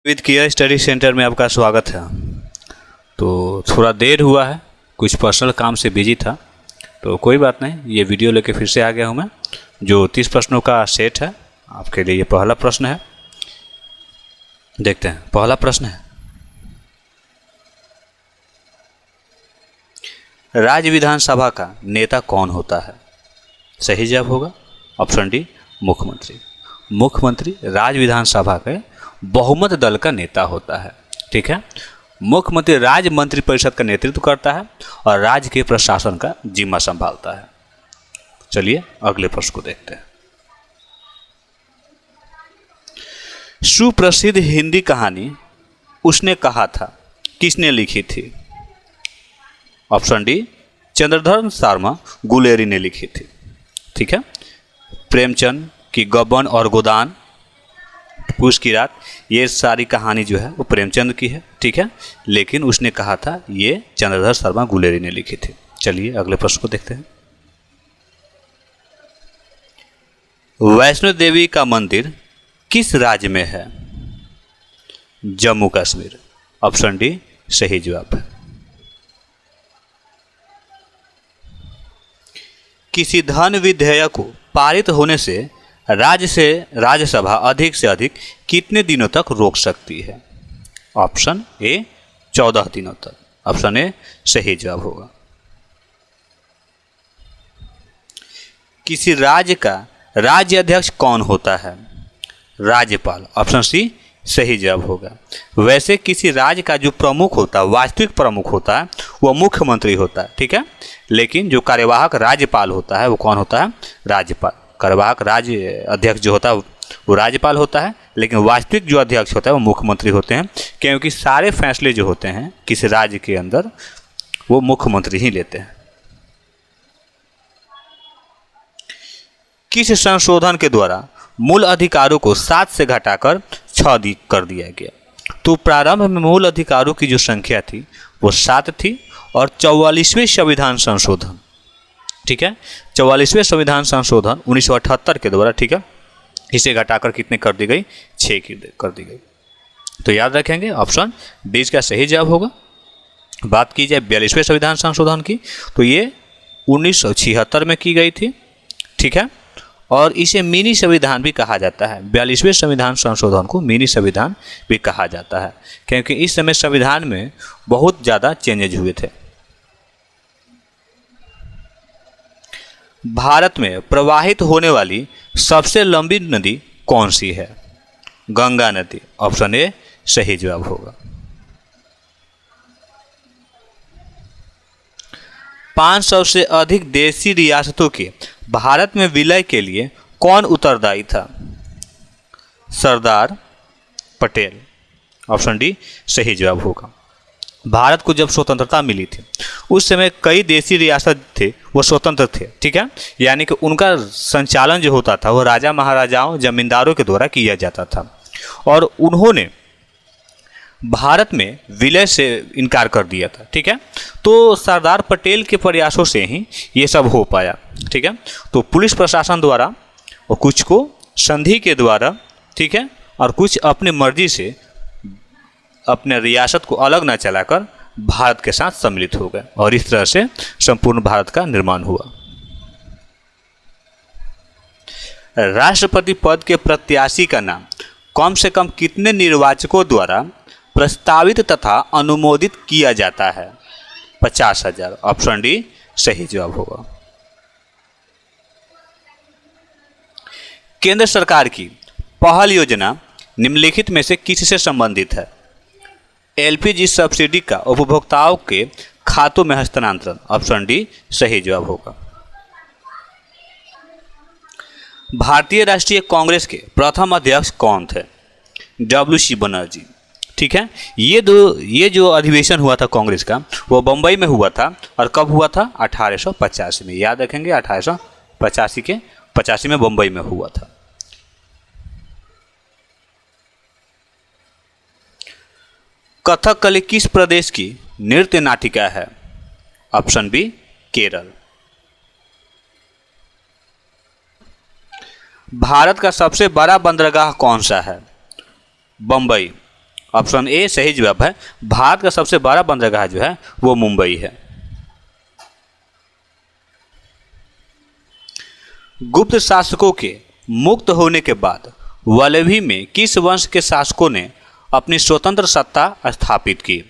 With care study centre में आपका स्वागत है। तो थोड़ा देर हुआ है, कुछ पर्सनल काम से बिजी था, तो कोई बात नहीं, ये वीडियो लेके फिर से आ गया हूँ मैं। जो 30 प्रश्नों का सेट है आपके लिए। ये पहला प्रश्न है, देखते हैं। पहला प्रश्न है, राज्य विधानसभा का नेता कौन होता है? सही जवाब होगा ऑप्शन डी, मुख्यमंत्री। मुख्यमंत्री राज्य विधानसभा के बहुमत दल का नेता होता है। ठीक है, मुख्यमंत्री राज्य मंत्रिपरिषद का नेतृत्व करता है और राज्य के प्रशासन का जिम्मा संभालता है। चलिए अगले प्रश्न को देखते हैं। सुप्रसिद्ध हिंदी कहानी उसने कहा था किसने लिखी थी? ऑप्शन डी, चंद्रधर शर्मा गुलेरी ने लिखी थी। ठीक है, प्रेमचंद की गबन और गोदान, पूस की रात, ये सारी कहानी जो है वो प्रेमचंद की है। ठीक है, लेकिन उसने कहा था ये चंद्रधर शर्मा गुलेरी ने लिखी थी। चलिए अगले प्रश्न को देखते हैं। वैष्णो देवी का मंदिर किस राज्य में है? जम्मू कश्मीर। ऑप्शन डी सही जवाब है। किसी धन विधेयक को पारित होने से राज्यसभा अधिक से अधिक कितने दिनों तक रोक सकती है? ऑप्शन ए 14 दिनों तक। ऑप्शन ए सही जवाब होगा। किसी राज्य का राज्य अध्यक्ष कौन होता है? राज्यपाल। ऑप्शन सी सही जवाब होगा। वैसे किसी राज्य का जो प्रमुख होता है, वास्तविक प्रमुख होता है, वह मुख्यमंत्री होता है। ठीक है, लेकिन जो कार्यवाहक राज्यपाल होता है वो कौन होता है? राज्यपाल। कार्यवाहक राज्य अध्यक्ष जो होता है वो राज्यपाल होता है, लेकिन वास्तविक जो अध्यक्ष होता है वो मुख्यमंत्री होते हैं, क्योंकि सारे फैसले जो होते हैं किसी राज्य के अंदर वो मुख्यमंत्री ही लेते हैं। किस संशोधन के द्वारा मूल अधिकारों को 7 से घटाकर 6 कर दिया गया? तो प्रारंभ में मूल अधिकारों की जो संख्या थी वो 7 थी और 44वें संविधान संशोधन, ठीक है, 44वें संविधान संशोधन 1978 के द्वारा, ठीक है, इसे घटाकर कितने कर दी गई? 6 कर दी गई। तो याद रखेंगे ऑप्शन डी का सही जवाब होगा। बात की जाए 42वें संविधान संशोधन की, तो ये 1976 में की गई थी। ठीक है, और इसे मिनी संविधान भी कहा जाता है। 42वें संविधान संशोधन को मिनी संविधान भी कहा जाता है, क्योंकि इस समय संविधान में बहुत ज़्यादा चेंजेज हुए थे। भारत में प्रवाहित होने वाली सबसे लंबी नदी कौन सी है? गंगा नदी। ऑप्शन ए सही जवाब होगा। 500 से अधिक देशी रियासतों के भारत में विलय के लिए कौन उत्तरदायी था? सरदार पटेल। ऑप्शन डी सही जवाब होगा। भारत को जब स्वतंत्रता मिली थी उस समय कई देशी रियासत थे वो स्वतंत्र थे। ठीक है, यानी कि उनका संचालन जो होता था वो राजा महाराजाओं जमींदारों के द्वारा किया जाता था, और उन्होंने भारत में विलय से इनकार कर दिया था। ठीक है, तो सरदार पटेल के प्रयासों से ही ये सब हो पाया। ठीक है, तो पुलिस प्रशासन द्वारा और कुछ को संधि के द्वारा, ठीक है, और कुछ अपनी मर्जी से अपने रियासत को अलग न चलाकर भारत के साथ सम्मिलित हो गए, और इस तरह से संपूर्ण भारत का निर्माण हुआ। राष्ट्रपति पद के प्रत्याशी का नाम कम से कम कितने निर्वाचकों द्वारा प्रस्तावित तथा अनुमोदित किया जाता है? 50,000। ऑप्शन डी सही जवाब होगा। केंद्र सरकार की पहल योजना निम्नलिखित में से किससे संबंधित है? एलपीजी सब्सिडी का उपभोक्ताओं के खातों में हस्तांतरण। ऑप्शन डी सही जवाब होगा। भारतीय राष्ट्रीय कांग्रेस के प्रथम अध्यक्ष कौन थे? WC बनर्जी। ठीक है, ये जो अधिवेशन हुआ था कांग्रेस का वो बम्बई में हुआ था, और कब हुआ था? 1885 में। याद रखेंगे 1885 में बम्बई में हुआ था। कथकली किस प्रदेश की नृत्य नाटिका है? Option B Kerala. भारत का सबसे बड़ा बंदरगाह कौन सा है? बम्बई। ऑप्शन ए सही जवाब है। भारत का सबसे बड़ा बंदरगाह जो है वो मुंबई है। गुप्त शासकों के मुक्त होने के बाद वल्लभी में किस वंश के शासकों ने अपनी स्वतंत्र सत्ता स्थापित की?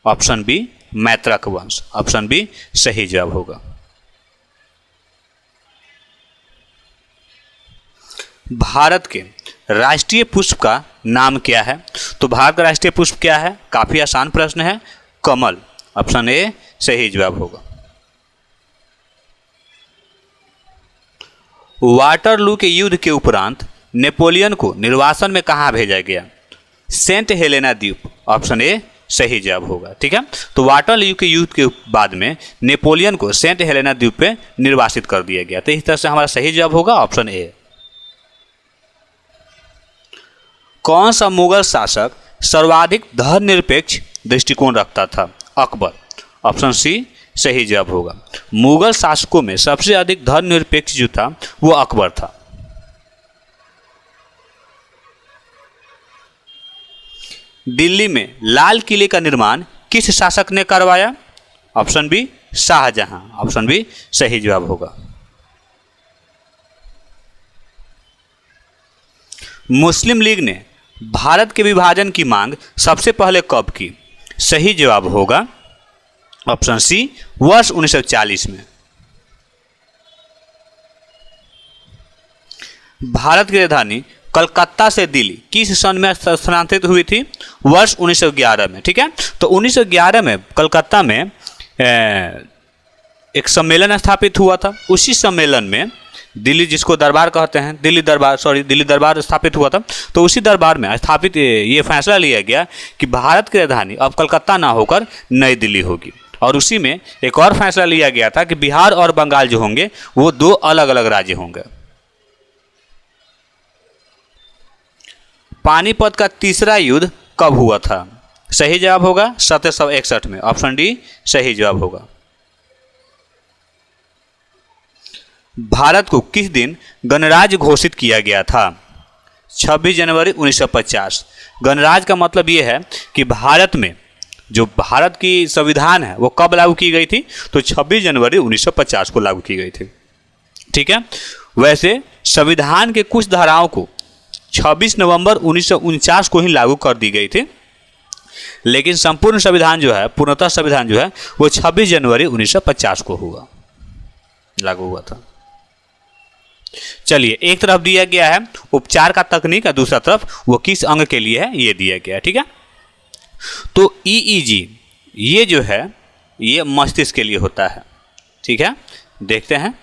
ऑप्शन बी मैत्रक वंश। ऑप्शन बी सही जवाब होगा। भारत के राष्ट्रीय पुष्प का नाम क्या है? तो भारत का राष्ट्रीय पुष्प क्या है? काफी आसान प्रश्न है, कमल। ऑप्शन ए सही जवाब होगा। वाटरलू के युद्ध के उपरांत नेपोलियन को निर्वासन में कहाँ भेजा गया? सेंट हेलेना द्वीप। ऑप्शन ए सही जवाब होगा। ठीक है, तो वाटरलू के युद्ध के बाद में नेपोलियन को सेंट हेलेना द्वीप पे निर्वासित कर दिया गया। तो इस तरह से हमारा सही जवाब होगा ऑप्शन ए। कौन सा मुगल शासक सर्वाधिक धर्मनिरपेक्ष दृष्टिकोण रखता था? अकबर। ऑप्शन सी सही जवाब होगा। मुगल शासकों में सबसे अधिक धर्मनिरपेक्ष जो था वो अकबर था। दिल्ली में लाल किले का निर्माण किस शासक ने करवाया? Option B Shahjahan. Option B सही जवाब होगा। मुस्लिम लीग ने भारत के विभाजन की मांग सबसे पहले कब की? सही जवाब होगा ऑप्शन सी वर्ष 1940 में। भारत की राजधानी कलकत्ता से दिल्ली किस सन में स्थानांतरित हुई थी? वर्ष 1911 में। ठीक है, तो 1911 में कलकत्ता में एक सम्मेलन स्थापित हुआ था। उसी सम्मेलन में दिल्ली, जिसको दरबार कहते हैं, दिल्ली दरबार स्थापित हुआ था। तो उसी दरबार में स्थापित ये फैसला लिया गया कि भारत की राजधानी अब कलकत्ता ना होकर नई दिल्ली होगी। और उसी में एक और फैसला लिया गया था कि बिहार और बंगाल जो होंगे वो दो अलग अलग राज्य होंगे। पानीपत का तीसरा युद्ध कब हुआ था? सही जवाब होगा 1761 में। ऑप्शन डी सही जवाब होगा। भारत को किस दिन गणराज्य घोषित किया गया था? 26 जनवरी 1950। गणराज्य का मतलब ये है कि भारत में जो भारत की संविधान है वो कब लागू की गई थी? तो 26 जनवरी 1950 को लागू की गई थी। ठीक है, वैसे संविधान के कुछ धाराओं को 26 नवंबर 1949 को ही लागू कर दी गई थी, लेकिन संपूर्ण संविधान जो है, पूर्णतः संविधान जो है वो 26 जनवरी 1950 को लागू हुआ था। चलिए, एक तरफ दिया गया है उपचार का तकनीक, और दूसरा तरफ वो किस अंग के लिए है ये दिया गया है। ठीक है, तो EEG ये जो है ये मस्तिष्क के लिए होता है। ठीक है, देखते हैं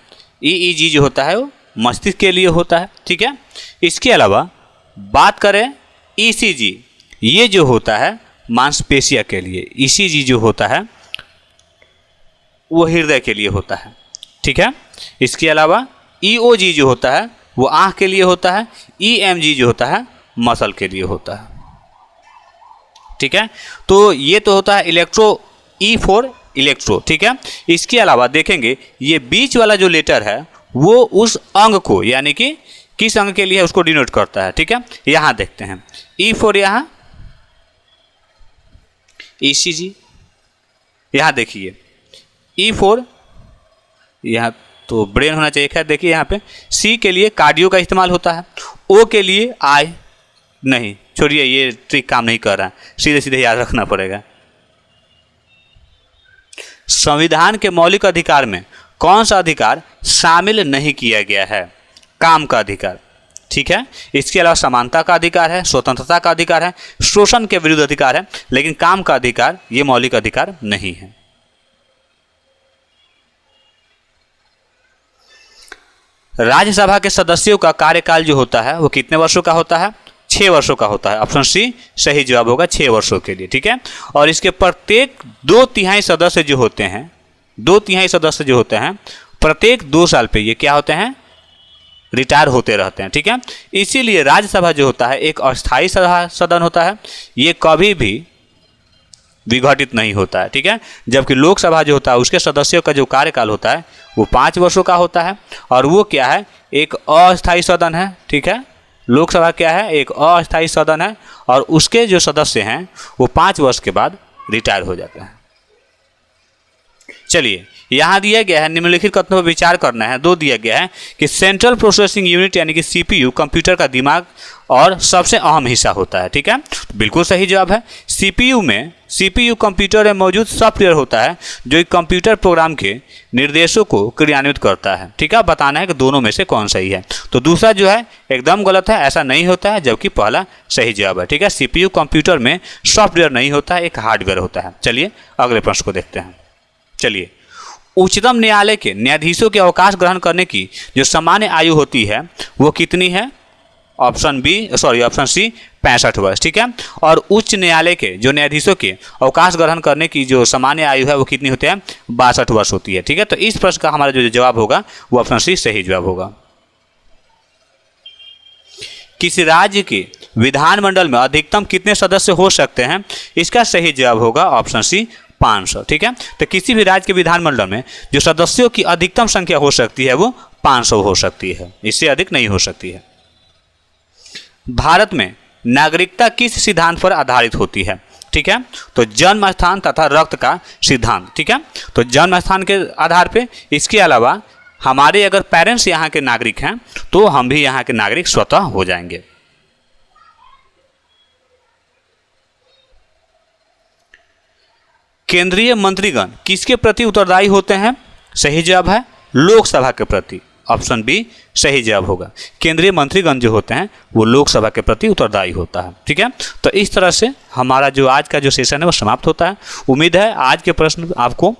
EEG जो होता है वो मस्तिष्क के लिए होता है। ठीक है, इसके अलावा बात करें ECG, ये जो होता है मांसपेशियों के लिए। ECG जो होता है वो हृदय के लिए होता है। ठीक है, इसके अलावा EOG जो होता है वो आँख के लिए होता है। EMG जो होता है मसल के लिए होता है। ठीक है, तो ये तो होता है इलेक्ट्रो, E फॉर इलेक्ट्रो। ठीक है, इसके अलावा देखेंगे ये बीच वाला जो लेटर है वो उस अंग को, यानी कि किस अंग के लिए उसको डिनोट करता है। ठीक है, यहाँ देखते हैं E फॉर, यहाँ ECG, यहाँ देखिए E फॉर, यहाँ तो ब्रेन होना चाहिए। खैर देखिए यहाँ पे C के लिए कार्डियो का इस्तेमाल होता है। O के लिए आई, नहीं छोड़िए ये ट्रिक काम नहीं कर रहा है, सीधे सीधे याद रखना पड़ेगा। संविधान के मौलिक अधिकार में कौन सा अधिकार शामिल नहीं किया गया है? काम का अधिकार। ठीक है, इसके अलावा समानता का अधिकार है, स्वतंत्रता का अधिकार है, शोषण के विरुद्ध अधिकार है, लेकिन काम का अधिकार ये मौलिक अधिकार नहीं है। राज्यसभा के सदस्यों का कार्यकाल जो होता है वो कितने वर्षों का होता है? 6 वर्षों का होता है। ऑप्शन सी सही जवाब होगा, 6 वर्षों के लिए। ठीक है, और इसके प्रत्येक 2/3 सदस्य जो होते हैं, 2/3 सदस्य जो होते हैं प्रत्येक 2 साल पे ये क्या होते हैं? रिटायर होते रहते हैं। ठीक है, इसीलिए राज्यसभा जो होता है एक अस्थायी सदन होता है, ये कभी भी विघटित नहीं होता है। ठीक है, जबकि लोकसभा जो होता है उसके सदस्यों का जो कार्यकाल होता है वो 5 वर्षों का होता है, और वो क्या है? एक अस्थायी सदन है। ठीक है, लोकसभा क्या है, एक अस्थायी सदन है और उसके जो सदस्य हैं वो 5 वर्ष के बाद रिटायर हो जाते हैं। चलिए, यहाँ दिया गया है निम्नलिखित कथनों पर विचार करना है। 2 दिया गया है कि सेंट्रल प्रोसेसिंग यूनिट यानी कि सीपीयू कंप्यूटर का दिमाग और सबसे अहम हिस्सा होता है। ठीक है, तो बिल्कुल सही जवाब है। सीपीयू कंप्यूटर में मौजूद सॉफ्टवेयर होता है जो एक कंप्यूटर प्रोग्राम के निर्देशों को क्रियान्वित करता है। ठीक है, बताना है कि दोनों में से कौन सही है। तो दूसरा जो है एकदम गलत है, ऐसा नहीं होता है, जबकि पहला सही जवाब है। ठीक है, सीपीयू कंप्यूटर में सॉफ्टवेयर नहीं होता है, एक हार्डवेयर होता है। चलिए अगले प्रश्न को देखते हैं। चलिए, उच्चतम न्यायालय के न्यायाधीशों के अवकाश ग्रहण करने की जो सामान्य आयु होती है वो कितनी है? ऑप्शन सी 65 वर्ष। ठीक है, और उच्च न्यायालय के जो न्यायाधीशों के अवकाश ग्रहण करने की जो सामान्य आयु है वो कितनी होती है? 62 वर्ष होती है। ठीक है, तो इस प्रश्न का हमारा जो जवाब होगा वो ऑप्शन सी सही जवाब होगा। किसी राज्य के विधानमंडल में अधिकतम कितने सदस्य हो सकते हैं? इसका सही जवाब होगा ऑप्शन सी 500। ठीक है, तो किसी भी राज्य के विधानमंडल में जो सदस्यों की अधिकतम संख्या हो सकती है वो 500 हो सकती है, इससे अधिक नहीं हो सकती है। भारत में नागरिकता किस सिद्धांत पर आधारित होती है? ठीक है, तो जन्म स्थान तथा रक्त का सिद्धांत। ठीक है, तो जन्म स्थान के आधार पे, इसके अलावा हमारे अगर पेरेंट्स यहाँ के नागरिक हैं तो हम भी यहाँ के नागरिक स्वतः हो जाएंगे। केंद्रीय मंत्रीगण किसके प्रति उत्तरदायी होते हैं? सही जवाब है लोकसभा के प्रति, ऑप्शन बी सही जवाब होगा। केंद्रीय मंत्रीगण जो होते हैं वो लोकसभा के प्रति उत्तरदायी होता है। ठीक है, तो इस तरह से हमारा जो आज का जो सेशन है वो समाप्त होता है। उम्मीद है आज के प्रश्न आपको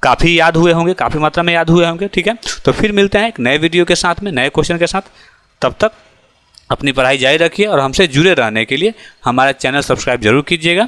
काफ़ी याद हुए होंगे, काफ़ी मात्रा में याद हुए होंगे। ठीक है, तो फिर मिलते हैं एक नए वीडियो के साथ में, नए क्वेश्चन के साथ। तब तक अपनी पढ़ाई जारी रखिए और हमसे जुड़े रहने के लिए हमारा चैनल सब्सक्राइब जरूर कीजिएगा।